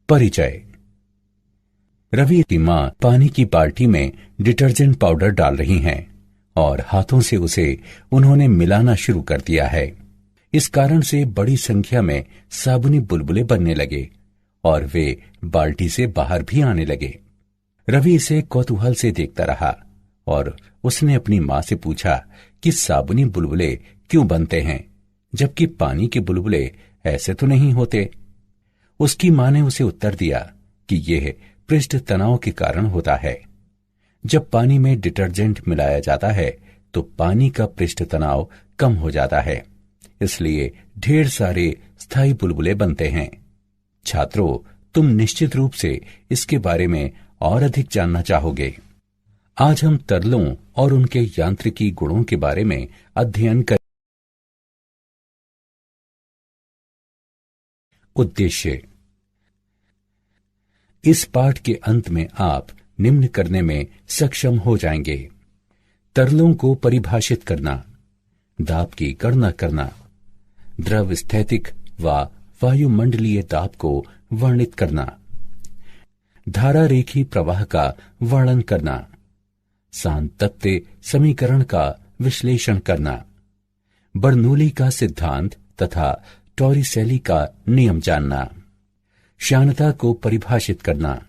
परिचय। रवि की मां पानी की बाल्टी में डिटर्जेंट पाउडर डाल रही हैं और हाथों से उसे उन्होंने मिलाना शुरू कर दिया है। इस कारण से बड़ी संख्या में साबुनी बुलबुले बनने लगे और वे बाल्टी से बाहर भी आने लगे। रवि इसे कौतूहल से देखता रहा और उसने अपनी मां से पूछा कि साबुनी बुलबुले क्यों बनते हैं, जबकि पानी के बुलबुले ऐसे तो नहीं होते। उसकी मां ने उसे उत्तर दिया कि यह पृष्ठ तनाव के कारण होता है। जब पानी में डिटर्जेंट मिलाया जाता है तो पानी का पृष्ठ तनाव कम हो जाता है, इसलिए ढेर सारे स्थायी बुलबुले बनते हैं। छात्रों, तुम निश्चित रूप से इसके बारे में और अधिक जानना चाहोगे। आज हम तरलों और उनके यांत्रिकी गुणों के बारे में अध्ययन करें। उद्देश्य। इस पाठ के अंत में आप निम्न करने में सक्षम हो जाएंगे: तरलों को परिभाषित करना, दाब की गणना करना, द्रव स्थैतिक व वायुमंडलीय दाब को वर्णित करना, धारा रेखी प्रवाह का वर्णन करना, सांतत्य समीकरण का विश्लेषण करना, बर्नौली का सिद्धांत तथा टॉरिसेली का नियम जानना, श्यानता को परिभाषित करना,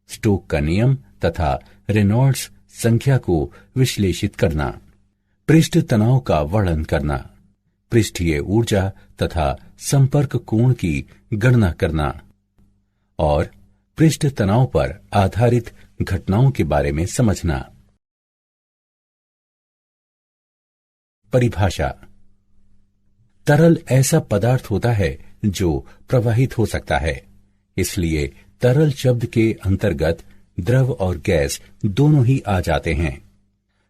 स्टोक का नियम तथा रेनॉल्ड्स संख्या को विश्लेषित करना, पृष्ठ तनाव का वर्णन करना, पृष्ठीय ऊर्जा तथा संपर्क कोण की गणना करना और पृष्ठ तनाव पर आधारित घटनाओं के बारे में समझना। परिभाषा। तरल ऐसा पदार्थ होता है जो प्रवाहित हो सकता है, इसलिए तरल शब्द के अंतर्गत द्रव और गैस दोनों ही आ जाते हैं।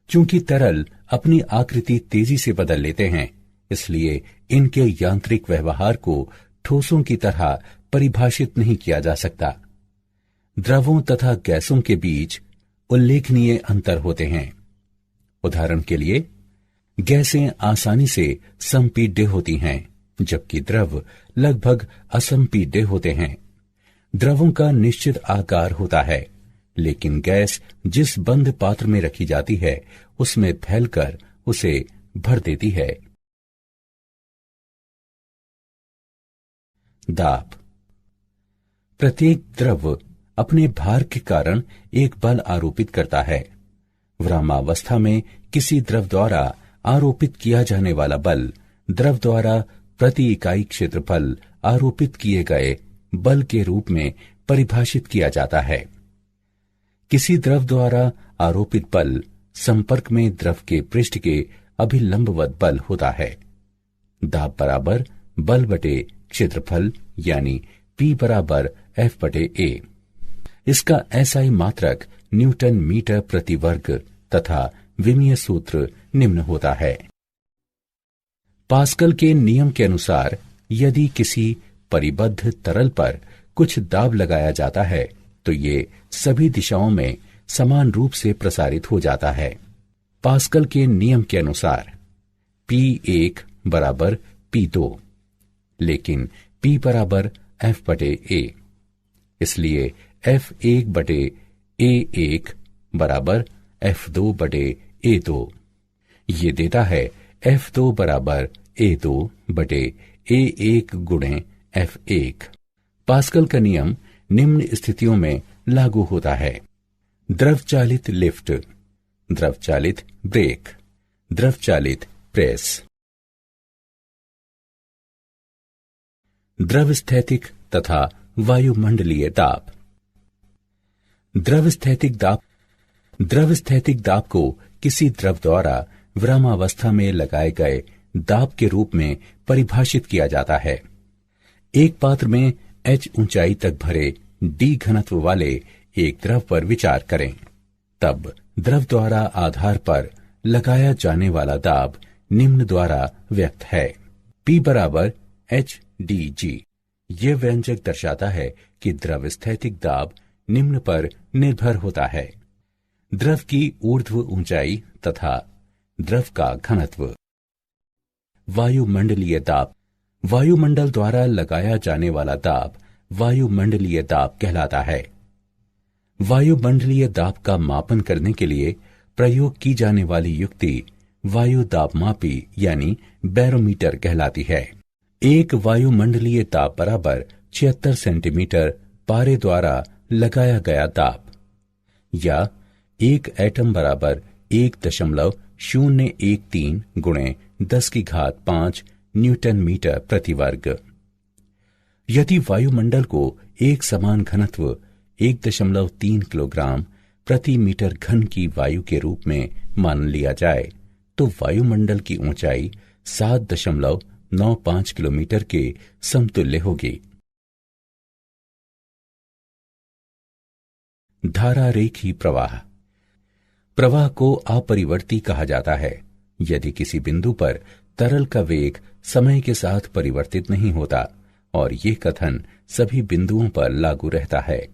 चूंकि तरल अपनी आकृति तेजी से बदल लेते हैं, इसलिए इनके यांत्रिक व्यवहार को ठोसों की तरह परिभाषित नहीं किया जा सकता। द्रवों तथा गैसों के बीच उल्लेखनीय अंतर होते हैं। उदाहरण के लिए, गैसें आसानी से संपीड्य होती हैं, जबकि द्रव लगभग असंपीड्य होते हैं। द्रवों का निश्चित आकार होता है, लेकिन गैस जिस बंद पात्र में रखी जाती है उसमें फैलकर उसे भर देती है। दाब। प्रत्येक द्रव अपने भार के कारण एक बल आरोपित करता है। विरामावस्था में किसी द्रव द्वारा आरोपित किया जाने वाला बल द्रव द्वारा प्रति इकाई क्षेत्रफल आरोपित किए गए बल के रूप में परिभाषित किया जाता है। किसी द्रव द्वारा आरोपित बल संपर्क में द्रव के पृष्ठ के अभिलंबवत बल होता है। दाब बराबर बल बटे क्षेत्रफल यानी P बराबर F बटे A। इसका एसआई मात्रक न्यूटन मीटर प्रति वर्ग तथा विमीय सूत्र निम्न होता है। पास्कल के नियम के अनुसार यदि किसी परिबद्ध तरल पर कुछ दाब लगाया जाता है तो ये सभी दिशाओं में समान रूप से प्रसारित हो जाता है। पास्कल के नियम के अनुसार P1 बराबर P2, लेकिन P बराबर F बटे A, इसलिए F1 बटे A1 बराबर F2 बटे A2। ये देता है F2 बराबर A2 बटे A1 गुणे F1। पास्कल का नियम निम्न स्थितियों में लागू होता है: द्रव चालित लिफ्ट, द्रव चालित ब्रेक, द्रव चालित प्रेस। द्रव स्थैतिक तथा वायुमंडलीय दाब। द्रव स्थैतिक दाब को किसी द्रव द्वारा विरामावस्था में लगाए गए दाब के रूप में परिभाषित किया जाता है। एक पात्र में H ऊंचाई तक भरे D घनत्व वाले एक द्रव पर विचार करें। तब द्रव द्वारा आधार पर लगाया जाने वाला दाब निम्न द्वारा व्यक्त है: P बराबर HDG। यह व्यंजक दर्शाता है कि द्रव स्थैतिक दाब निम्न पर निर्भर होता है: द्रव की ऊर्ध्व ऊंचाई तथा द्रव का घनत्व। वायुमंडलीय दाब। वायुमंडल द्वारा लगाया जाने वाला दाब वायुमंडलीय दाब कहलाता है। वायुमंडलीय दाब का मापन करने के लिए प्रयोग की जाने वाली युक्ति वायु दाबमापी यानी बैरोमीटर कहलाती है। एक वायुमंडलीय दाब बराबर 76 सेंटीमीटर पारे द्वारा लगाया गया दाब, या एक एटम बराबर 1.013 गुणे 10⁵ न्यूटन मीटर प्रति वर्ग। यदि वायुमंडल को एक समान घनत्व 1.3 किलोग्राम प्रति मीटर घन की वायु के रूप में मान लिया जाए तो वायुमंडल की ऊंचाई 7.95 किलोमीटर के समतुल्य होगी। धारा रेखी प्रवाह। प्रवाह को अपरिवर्ती कहा जाता है यदि किसी बिंदु पर तरल का वेग समय के साथ परिवर्तित नहीं होता, और ये कथन सभी बिंदुओं पर लागू रहता है।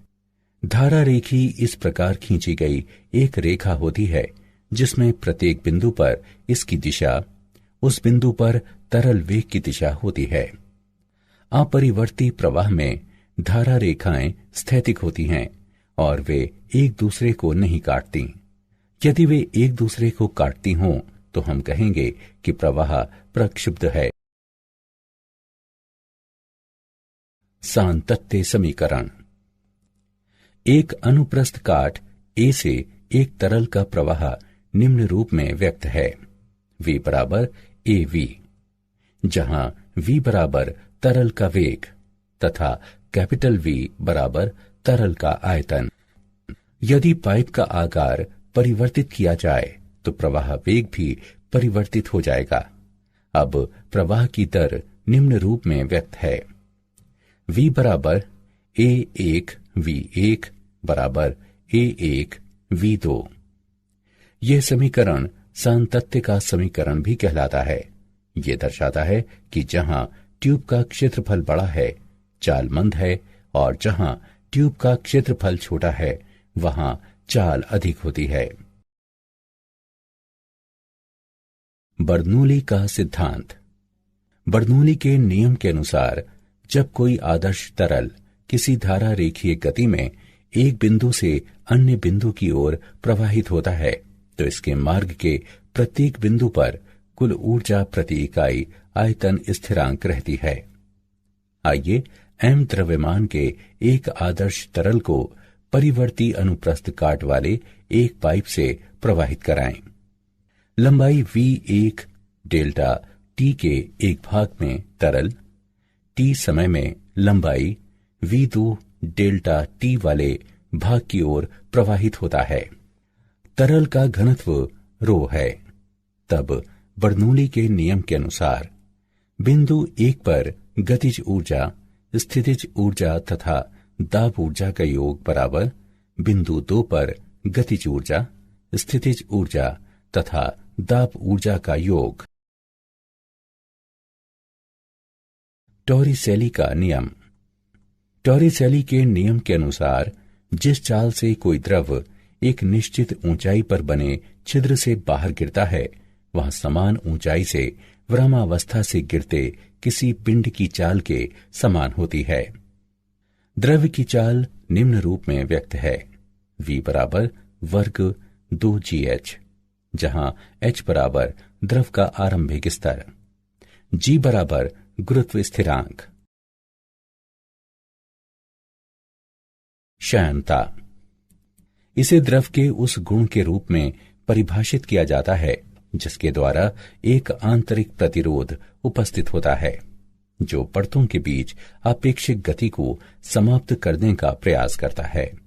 धारा रेखी इस प्रकार खींची गई एक रेखा होती है जिसमें प्रत्येक बिंदु पर इसकी दिशा उस बिंदु पर तरल वेग की दिशा होती है। अपरिवर्ती प्रवाह में धारा रेखाएं स्थैतिक होती हैं और वे एक दूसरे को नहीं काटती। यदि वे एक दूसरे को काटती हों तो हम कहेंगे कि प्रवाह प्रक्षुब्ध है। सातत्य समीकरण। एक अनुप्रस्थ काट ए से एक तरल का प्रवाह निम्न रूप में व्यक्त है। V बराबर AV, जहां V बराबर तरल का वेग तथा कैपिटल V बराबर तरल का आयतन। यदि पाइप का आकार परिवर्तित किया जाए तो प्रवाह वेग भी परिवर्तित हो जाएगा। अब प्रवाह की दर निम्न रूप में व्यक्त है। V बराबर A1 V1 बराबर A1 V2। यह समीकरण सातत्य का समीकरण भी कहलाता है। यह दर्शाता है कि जहां ट्यूब का क्षेत्रफल बड़ा है, चाल मंद है, और जहां ट्यूब का क्षेत्रफल छोटा है, वहां चाल अधिक होती है। बर्नौली का सिद्धांत। बर्नौली के नियम के अनुसार जब कोई आदर्श तरल किसी धारा रेखीय गति में एक बिंदु से अन्य बिंदु की ओर प्रवाहित होता है तो इसके मार्ग के प्रत्येक बिंदु पर कुल ऊर्जा प्रति इकाई आयतन स्थिरांक रहती है। आइए m द्रव्यमान के एक आदर्श तरल को परिवर्ती अनुप्रस्थ काट वाले एक पाइप से प्रवाहित कराएं। लंबाई V1 डेल्टा T के एक भाग में तरल T समय में लंबाई V2 डेल्टा T वाले भाग की ओर प्रवाहित होता है। तरल का घनत्व रो है। तब बर्नौली के नियम के अनुसार बिंदु 1 पर गतिज ऊर्जा, स्थितिज ऊर्जा तथा दाब ऊर्जा का योग बराबर बिंदु 2 पर गतिज ऊर्जा, स्थितिज ऊर्जा तथा दाब ऊर्जा का योग। टॉरिसेली का नियम। टॉरिसेली के नियम के अनुसार जिस चाल से कोई द्रव एक निश्चित ऊंचाई पर बने छिद्र से बाहर गिरता है, वह समान ऊंचाई से विरामावस्था से गिरते किसी पिंड की चाल के समान होती है। द्रव की चाल निम्न रूप में व्यक्त है। V बराबर वर्ग 2gh, जहां h बराबर द्रव का आरंभिक स्तर, g बराबर गुरुत्व स्थिरांक। श्यानता। इसे द्रव के उस गुण के रूप में परिभाषित किया जाता है जिसके द्वारा एक आंतरिक प्रतिरोध उपस्थित होता है जो परतों के बीच आपेक्षिक गति को समाप्त करने का प्रयास करता है।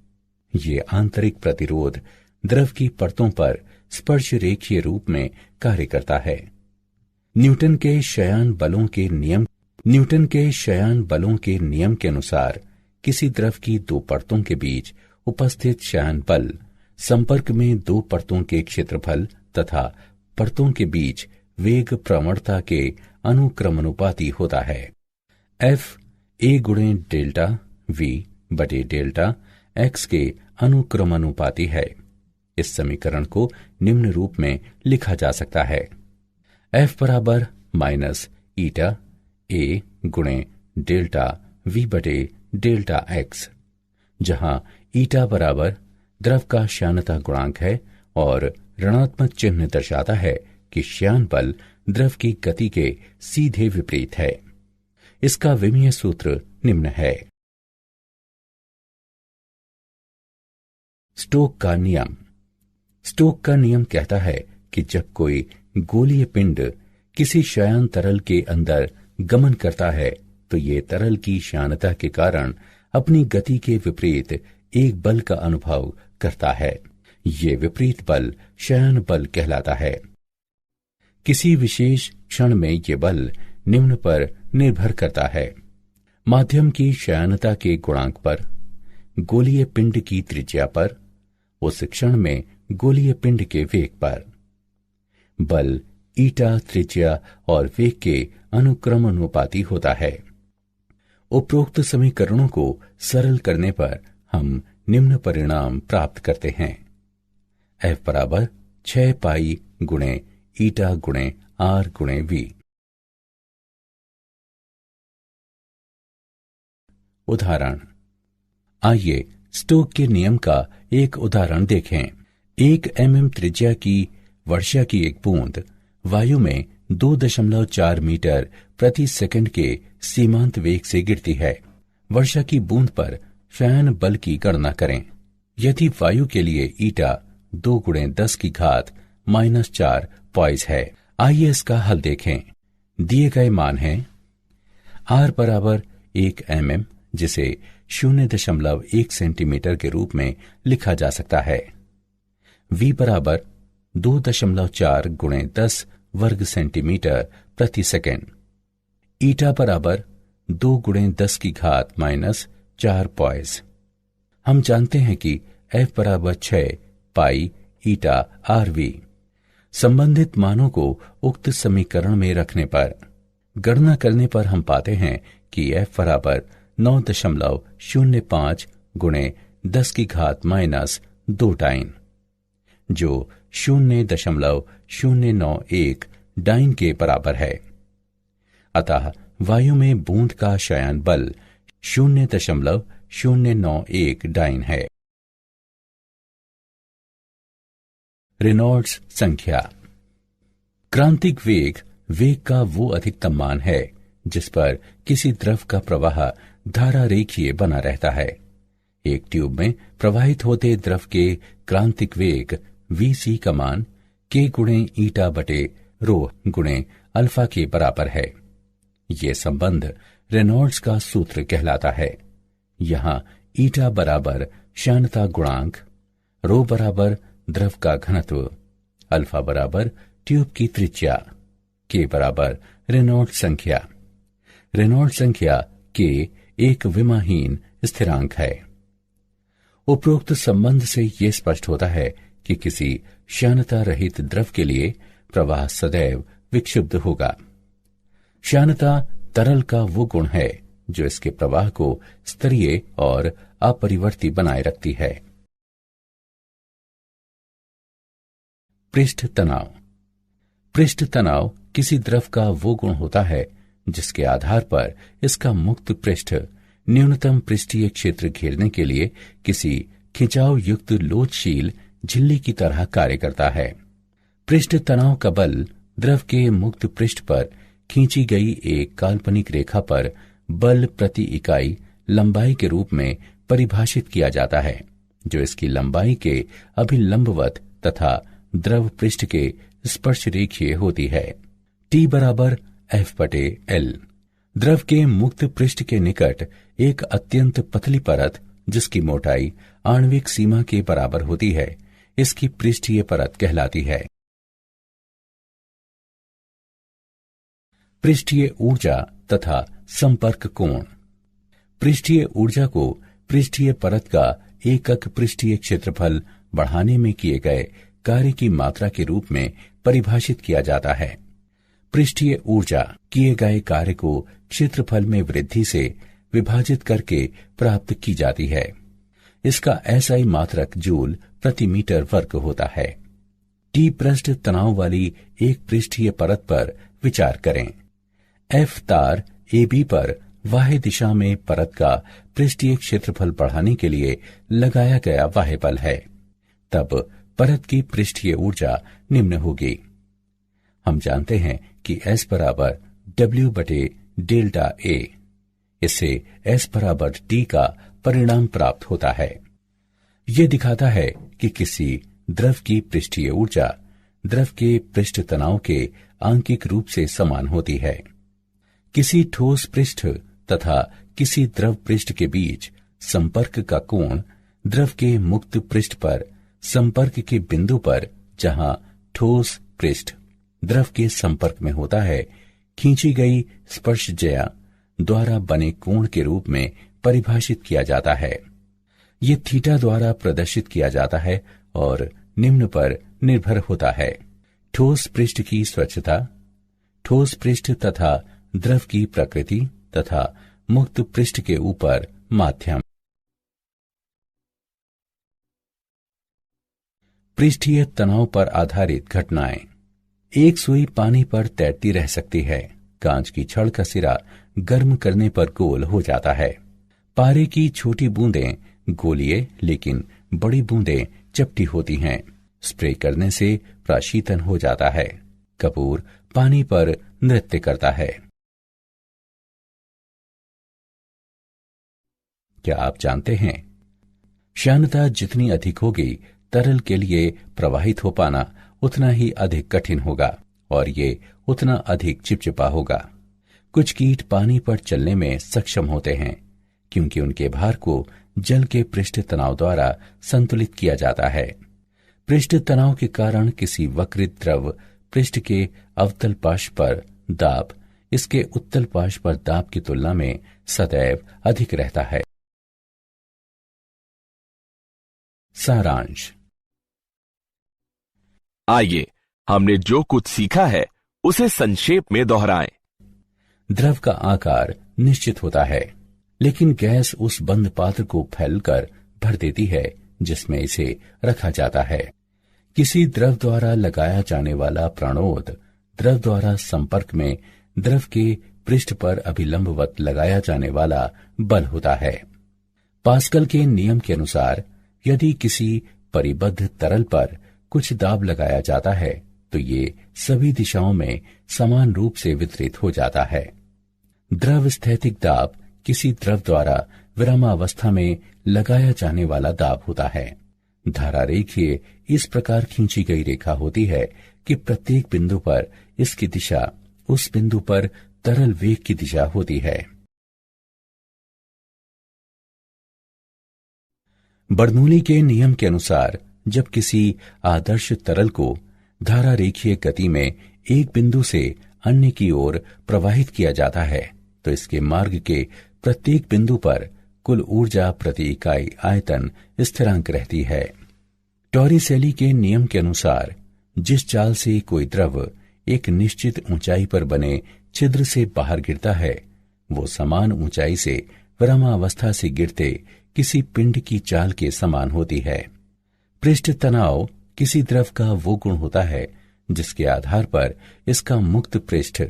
ये आंतरिक प्रतिरोध द्रव की परतों पर स्पर्श रेखीय रूप में कार्य करता है। न्यूटन के शयान बलों के नियम के अनुसार किसी द्रव की दो परतों के बीच उपस्थित शयान बल संपर्क में दो परतों के क्षेत्रफल तथा परतों के बीच वेग प्रवणता के अनुक्रमानुपाती होता है। F a गुणे डेल्टा V बटे डेल्टा x के अनुक्रमानुपाती है। इस समीकरण को निम्न रूप में लिखा जा सकता है। F बराबर माइनस ईटा a गुणे डेल्टा V बटे डेल्टा एक्स, जहां ईटा बराबर द्रव का श्यानता गुणांक है और ऋणात्मक चिन्ह दर्शाता है कि श्यान बल द्रव की गति के सीधे विपरीत है। इसका विमीय सूत्र निम्न है। स्टोक का नियम। स्टोक का नियम कहता है कि जब कोई गोलीय पिंड किसी श्यान तरल के अंदर गमन करता है तो ये तरल की श्यानता के कारण अपनी गति के विपरीत एक बल का अनुभव करता है। ये विपरीत बल श्यान बल कहलाता है। किसी विशेष क्षण में ये बल निम्न पर निर्भर करता है: माध्यम की श्यानता के गुणांक पर, गोलीय पिंड की त्रिज्या पर, उस क्षण में गोलीय पिंड के वेग पर। बल ईटा त्रिज्या और वेग के अनुक्रमानुपाती होता है। उपरोक्त समीकरणों को सरल करने पर हम निम्न परिणाम प्राप्त करते हैं: F बराबर 6 पाई गुणे ईटा गुणे आर गुणे वी। उदाहरण। आइए स्टोक के नियम का एक उदाहरण देखें। 1 mm त्रिज्या की वर्षा की एक बूंद वायु में 2.4 मीटर प्रति सेकंड के सीमांत वेग से गिरती है। वर्षा की बूंद पर श्यान बल की गणना करें। यदि वायु के लिए ईटा 2 × 10⁻⁴ पॉइज है। आइए इसका हल देखें। दिए गए मान हैं: R बराबर 1 mm, जिसे 0.1 सेंटीमीटर के रूप में लिखा जा सकता है। V बराबर 2.4 × 10 वर्ग सेंटीमीटर प्रति सेकंड। ईटा बराबर 2 × 10⁻⁴ पॉइज। हम जानते हैं कि F बराबर 6 पाई ईटा आर वी। संबंधित मानों को उक्त समीकरण में रखने पर गणना करने पर हम पाते हैं कि F बराबर 9.05 × 10⁻² डाइन, जो 0.091 डाइन के बराबर है। अतः वायु में बूंद का श्यान बल 0.091 डाइन है। रेनॉल्ड्स संख्या। क्रांतिक वेग का वो अधिकतम मान है जिस पर किसी द्रव का प्रवाह धारा रेखीय बना रहता है। एक ट्यूब में प्रवाहित होते द्रव के क्रांतिक वेग Vc का मान K × ईटा/ρ × अल्फा के बराबर है। ये संबंध रेनॉल्ड्स का सूत्र कहलाता है। यहाँ ईटा बराबर श्यानता गुणांक, ρ बराबर द्रव का घनत्व, अल्फा बराबर ट्यूब की त्रिज्या, K बराबर रेनॉल्ड्स संख्या। रेनॉल्ड्स संख्या K एक विमाहीन स्थिरांक है। उपरोक्त संबंध से यह स्पष्ट होता है कि किसी श्यानता रहित द्रव के लिए प्रवाह सदैव विक्षुब्ध होगा। श्यानता तरल का वो गुण है जो इसके प्रवाह को स्तरीय और अपरिवर्ती बनाए रखती है। पृष्ठ तनाव। पृष्ठ तनाव किसी द्रव का वो गुण होता है जिसके आधार पर इसका मुक्त पृष्ठ न्यूनतम पृष्ठीय क्षेत्र घेरने के लिए किसी खिंचाव युक्त लोचशील झिल्ली की तरह कार्य करता है। पृष्ठ तनाव का बल द्रव के मुक्त पृष्ठ पर खींची गई एक काल्पनिक रेखा पर बल प्रति इकाई लंबाई के रूप में परिभाषित किया जाता है, जो इसकी लंबाई के अभिलंबवत तथा द्रव पृष्ठ के स्पर्श रेखीय होती है। T बराबर F/L। द्रव के मुक्त पृष्ठ के निकट एक अत्यंत पतली परत जिसकी मोटाई आणविक सीमा के बराबर होती है, इसकी पृष्ठीय परत कहलाती है। पृष्ठीय ऊर्जा तथा संपर्क कोण। पृष्ठीय ऊर्जा को पृष्ठीय परत का एकक पृष्ठीय क्षेत्रफल बढ़ाने में किए गए कार्य की मात्रा के रूप में परिभाषित किया जाता है। पृष्ठीय ऊर्जा किए गए कार्य को क्षेत्रफल में वृद्धि से विभाजित करके प्राप्त की जाती है। इसका SI मात्रक जूल प्रति मीटर वर्ग होता है। T पृष्ठ तनाव वाली एक पृष्ठीय परत पर विचार करें। F तार AB पर बाह्य दिशा में परत का पृष्ठीय क्षेत्रफल बढ़ाने के लिए लगाया गया बाह्य बल है, तब परत की पृष्ठीय ऊर्जा निम्न होगी। हम जानते हैं कि S बराबर W/Δa। इससे S बराबर T का परिणाम प्राप्त होता है। यह दिखाता है कि किसी द्रव की पृष्ठीय ऊर्जा द्रव के पृष्ठ तनाव के आंकिक रूप से समान होती है। किसी ठोस पृष्ठ तथा किसी द्रव पृष्ठ के बीच संपर्क का कोण द्रव के मुक्त पृष्ठ पर संपर्क के बिंदु पर, जहां ठोस पृष्ठ द्रव के संपर्क में होता है, खींची गई स्पर्शज्या द्वारा बने कोण के रूप में परिभाषित किया जाता है। ये थीटा द्वारा प्रदर्शित किया जाता है और निम्न पर निर्भर होता है: ठोस पृष्ठ की स्वच्छता, ठोस पृष्ठ तथा द्रव की प्रकृति तथा मुक्त पृष्ठ के ऊपर माध्यम। पृष्ठीय तनाव पर आधारित घटनाएं। एक सुई पानी पर तैरती रह सकती है। कांच की छड़ का सिरा गर्म करने पर गोल हो जाता है। पारे की छोटी बूंदें गोलीय लेकिन बड़ी बूंदें चपटी होती हैं। स्प्रे करने से प्राशीतन हो जाता है। कपूर पानी पर नृत्य करता है। क्या आप जानते हैं, श्यानता जितनी अधिक होगी, तरल के लिए प्रवाहित हो पाना उतना ही अधिक कठिन होगा और ये उतना अधिक चिपचिपा होगा। कुछ कीट पानी पर चलने में सक्षम होते हैं क्योंकि उनके भार को जल के पृष्ठ तनाव द्वारा संतुलित किया जाता है। पृष्ठ तनाव के कारण किसी वक्रित द्रव पृष्ठ के अवतल पार्श्व पर दाब इसके उत्तल पार्श्व पर दाब की तुलना में सदैव अधिक रहता है। सारांश। आइए हमने जो कुछ सीखा है उसे संक्षेप में दोहराएं। द्रव का आकार निश्चित होता है, लेकिन गैस उस बंद पात्र को फैलकर भर देती है जिसमें इसे रखा जाता है। किसी द्रव द्वारा लगाया जाने वाला प्राणोद द्रव द्वारा संपर्क में द्रव के पृष्ठ पर अभिलंबवत लगाया जाने वाला बल होता है। पास्कल के नियम के अनुसार यदि किसी परिबद्ध तरल पर कुछ दाब लगाया जाता है तो ये सभी दिशाओं में समान रूप से वितरित हो जाता है। द्रव स्थैतिक दाब किसी द्रव द्वारा विरामावस्था में लगाया जाने वाला दाब होता है। धारा रेखीय इस प्रकार खींची गई रेखा होती है कि प्रत्येक बिंदु पर इसकी दिशा उस बिंदु पर तरल वेग की दिशा होती है। बर्नौली के नियम के अनुसार जब किसी आदर्श तरल को धारा रेखीय गति में एक बिंदु से अन्य की ओर प्रवाहित किया जाता है तो इसके मार्ग के प्रत्येक बिंदु पर कुल ऊर्जा प्रति इकाई आयतन स्थिरांक रहती है। टॉरिसेली के नियम के अनुसार जिस चाल से कोई द्रव एक निश्चित ऊंचाई पर बने छिद्र से बाहर गिरता है वो समान ऊंचाई से विरामावस्था से गिरते किसी पिंड की चाल के समान होती है। पृष्ठ तनाव किसी द्रव का वो गुण होता है जिसके आधार पर इसका मुक्त पृष्ठ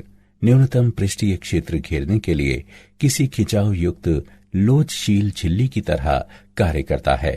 न्यूनतम पृष्ठीय क्षेत्र घेरने के लिए किसी खिंचाव युक्त लोचशील झिल्ली की तरह कार्य करता है।